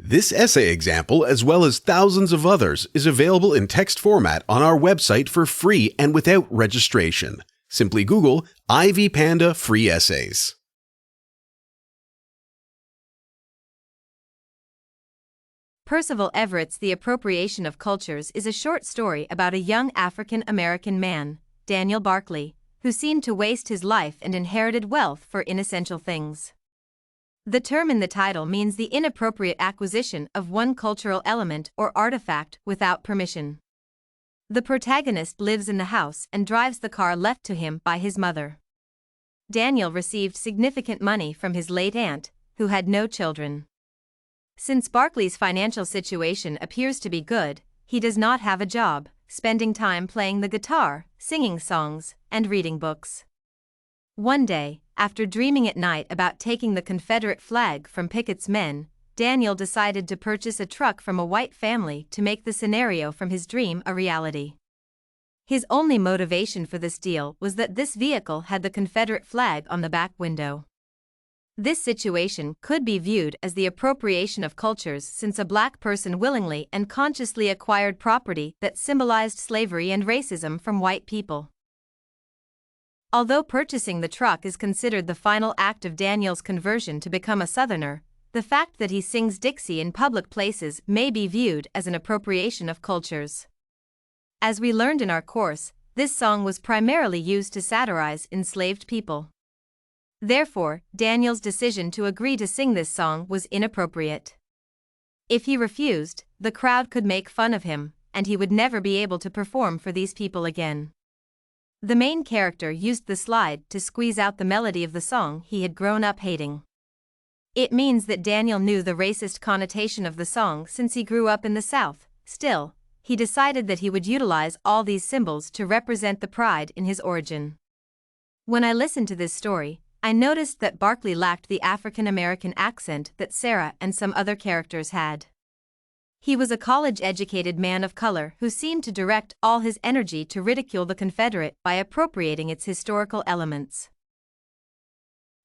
This essay example, as well as thousands of others, is available in text format on our website for free and without registration. Simply Google Ivy Panda Free Essays. Percival Everett's The Appropriation of Cultures is a short story about a young African-American man, Daniel Barkley, who seemed to waste his life and inherited wealth for inessential things. The term in the title means the inappropriate acquisition of one cultural element or artifact without permission. The protagonist lives in the house and drives the car left to him by his mother. Daniel received significant money from his late aunt, who had no children. Since Barkley's financial situation appears to be good, he does not have a job, spending time playing the guitar, singing songs, and reading books. One day, after dreaming at night about taking the Confederate flag from Pickett's men, Daniel decided to purchase a truck from a white family to make the scenario from his dream a reality. His only motivation for this deal was that this vehicle had the Confederate flag on the back window. This situation could be viewed as the appropriation of cultures, since a black person willingly and consciously acquired property that symbolized slavery and racism from white people. Although purchasing the truck is considered the final act of Daniel's conversion to become a Southerner, the fact that he sings Dixie in public places may be viewed as an appropriation of cultures. As we learned in our course, this song was primarily used to satirize enslaved people. Therefore, Daniel's decision to agree to sing this song was inappropriate. If he refused, the crowd could make fun of him, and he would never be able to perform for these people again. The main character used the slide to squeeze out the melody of the song he had grown up hating. It means that Daniel knew the racist connotation of the song since he grew up in the South. Still, he decided that he would utilize all these symbols to represent the pride in his origin. When I listened to this story, I noticed that Barkley lacked the African-American accent that Sarah and some other characters had. He was a college-educated man of color who seemed to direct all his energy to ridicule the Confederate by appropriating its historical elements.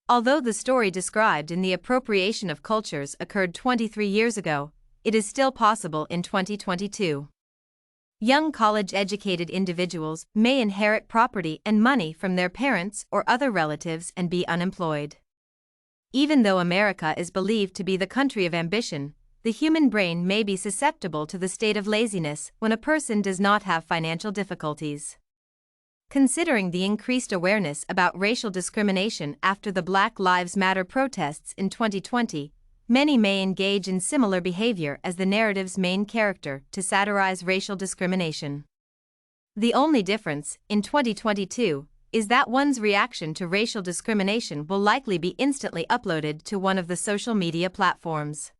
Although the story described in The Appropriation of Cultures occurred 23 years ago, it is still possible in 2022. Young college-educated individuals may inherit property and money from their parents or other relatives and be unemployed. Even though America is believed to be the country of ambition, the human brain may be susceptible to the state of laziness when a person does not have financial difficulties. Considering the increased awareness about racial discrimination after the Black Lives Matter protests in 2020, many may engage in similar behavior as the narrative's main character to satirize racial discrimination. The only difference, in 2022, is that one's reaction to racial discrimination will likely be instantly uploaded to one of the social media platforms.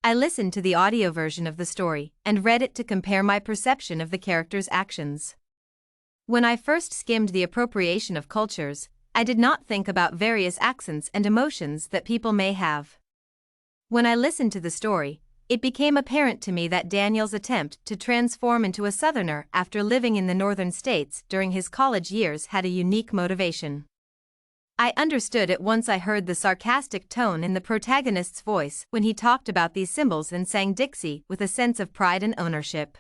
I listened to the audio version of the story and read it to compare my perception of the character's actions. When I first skimmed The Appropriation of Cultures, I did not think about various accents and emotions that people may have. When I listened to the story, it became apparent to me that Daniel's attempt to transform into a Southerner after living in the northern states during his college years had a unique motivation. I understood it once I heard the sarcastic tone in the protagonist's voice when he talked about these symbols and sang Dixie with a sense of pride and ownership.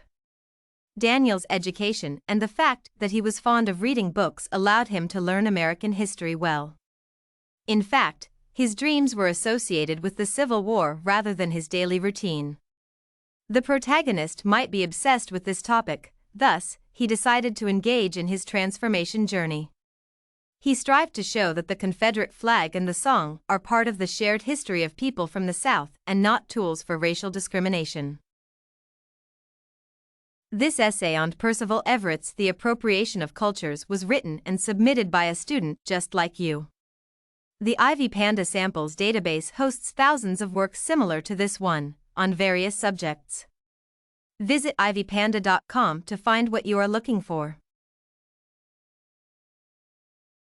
Daniel's education and the fact that he was fond of reading books allowed him to learn American history well. In fact, his dreams were associated with the Civil War rather than his daily routine. The protagonist might be obsessed with this topic, thus, he decided to engage in his transformation journey. He strived to show that the Confederate flag and the song are part of the shared history of people from the South and not tools for racial discrimination. This essay on Percival Everett's The Appropriation of Cultures was written and submitted by a student just like you. The Ivy Panda Samples database hosts thousands of works similar to this one, on various subjects. Visit ivypanda.com to find what you are looking for.